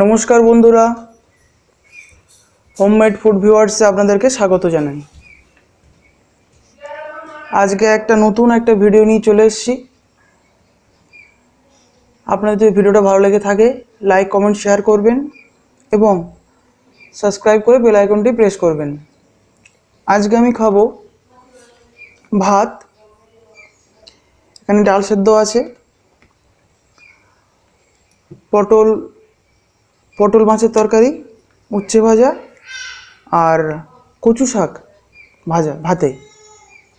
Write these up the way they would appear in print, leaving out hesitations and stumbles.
নমস্কার বন্ধুরা, homemade food ভিউয়ার্সে আপনাদেরকে স্বাগত জানাই। আজকে নতুন একটা ভিডিও নিয়ে চলে এসেছি। আপনাদের যদি ভিডিওটা ভালো লেগে থাকে লাইক কমেন্ট শেয়ার করবেন এবং সাবস্ক্রাইব করে বেল আইকনটি প্রেস করবেন। আজকে আমি খাবো ভাত, এখানে ডাল সেদ্ধ আছে, পটল মাছের তরকারি, উচ্ছে ভাজা আর কচু শাক ভাজা ভাতে।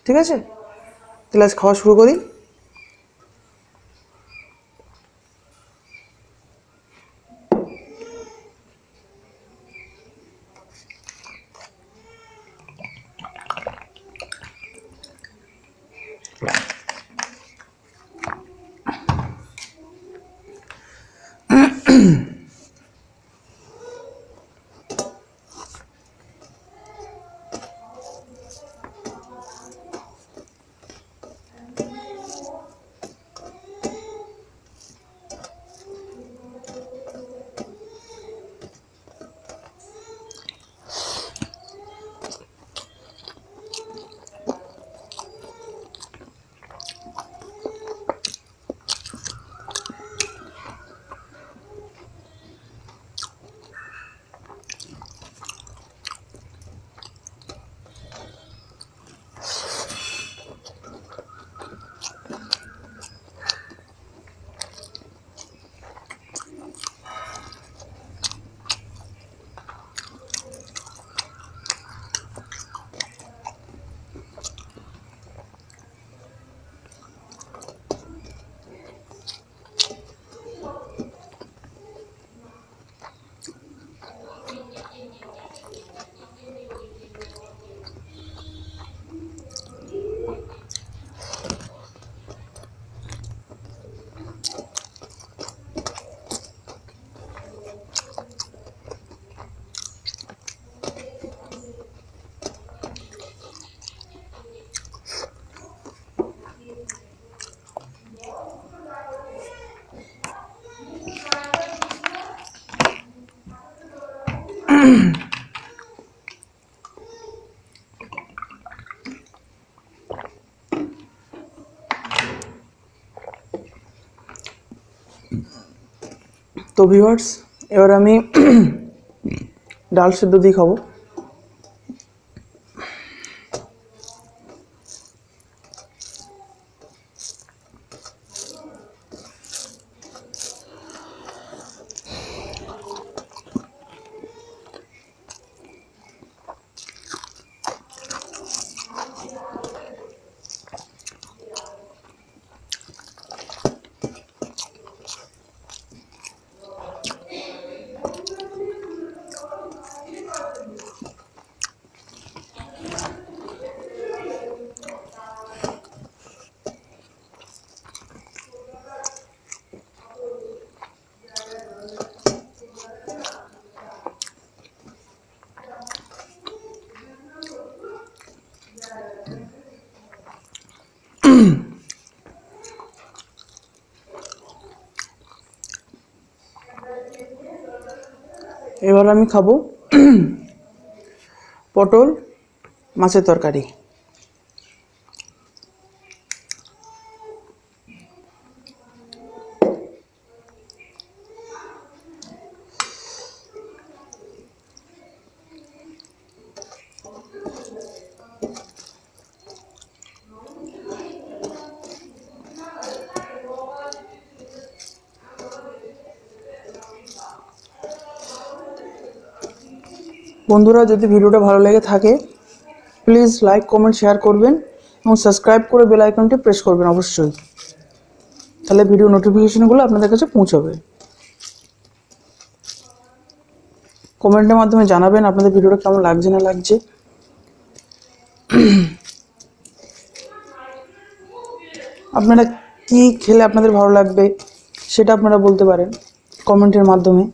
ঠিক আছে, তাহলে আজ খাওয়া শুরু করি। তো ভিউয়ার্স, এবার আমি ডাল সেদ্ধ দিয়ে খাবো। এবার আমি খাবো পটল মাছের তরকারি। বন্ধুরা, যদি ভিডিওটা ভালো লেগে থাকে প্লিজ লাইক কমেন্ট শেয়ার করবেন এবং সাবস্ক্রাইব করে বেল আইকনটি প্রেস করবেন অবশ্যই, তাহলে ভিডিও নোটিফিকেশনগুলো আপনাদের কাছে পৌঁছাবে। কমেন্টের মাধ্যমে জানাবেন আপনাদের ভিডিওটা কেমন লাগছে না লাগছে। আপনারা কি খেলে আপনাদের ভালো লাগবে সেটা আপনারা বলতে পারেন কমেন্টের মাধ্যমে।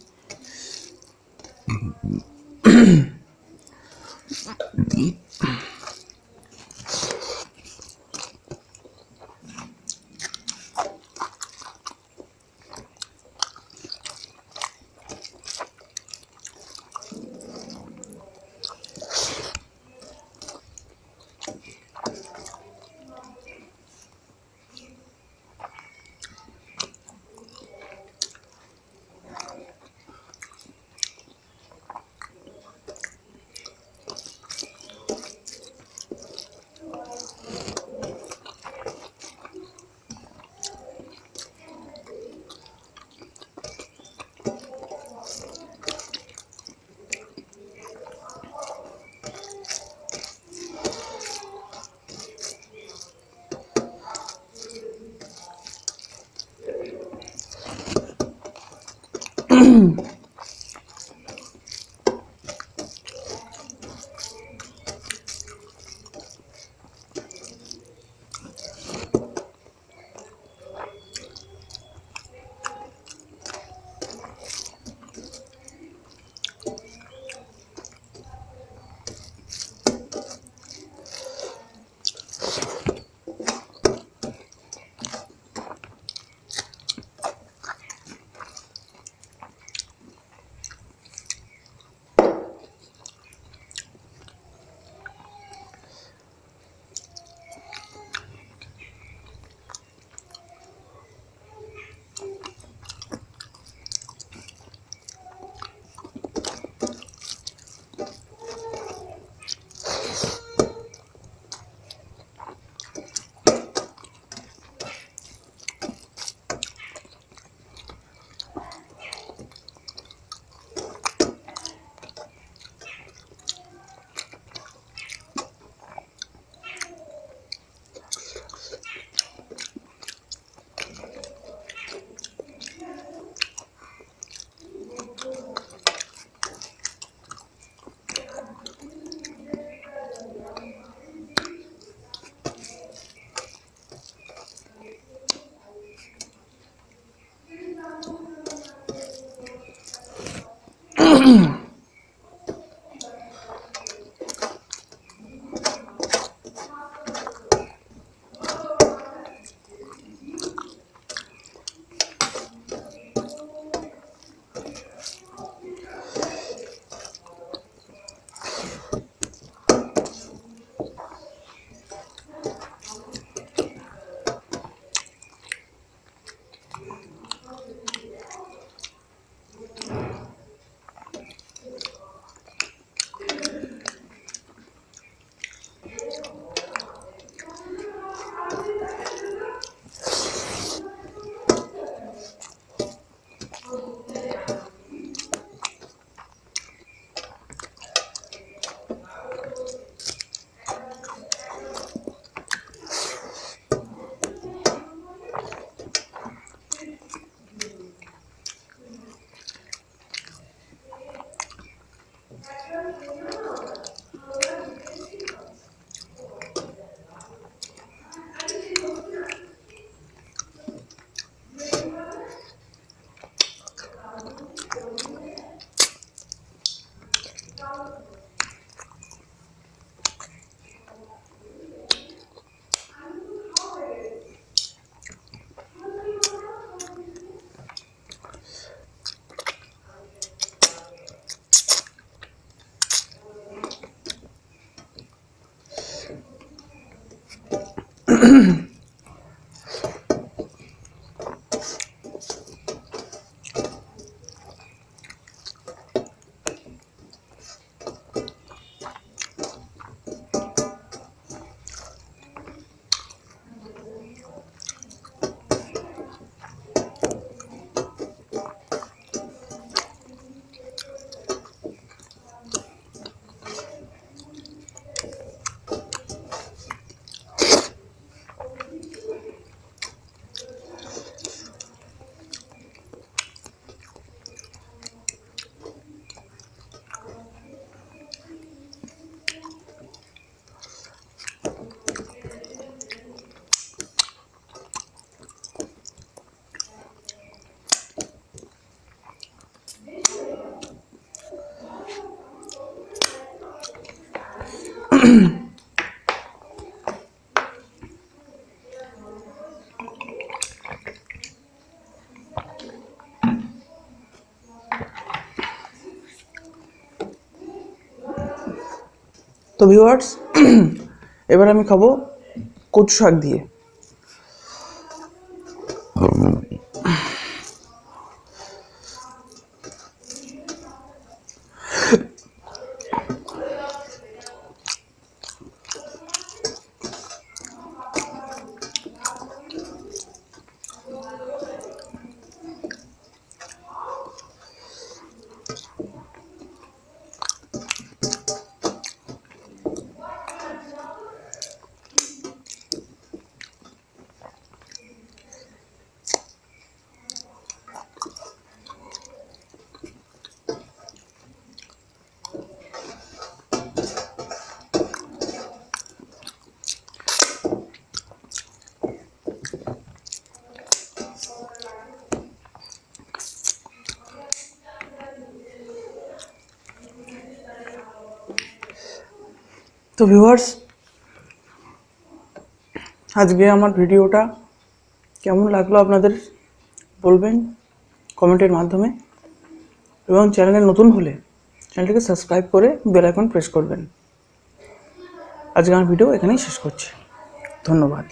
তো ভিউয়ার্স, এবার আমি খাবো কচু শাক দিয়ে। তো ভিউয়ার্স, আজকে আমার ভিডিওটা কেমন লাগলো আপনাদের বলবেন কমেন্টের মাধ্যমে, এবং চ্যানেলে নতুন হলে চ্যানেলটিকে সাবস্ক্রাইব করে বেল আইকন প্রেস করবেন। আজকে আমার ভিডিও এখানেই শেষ করছি। ধন্যবাদ।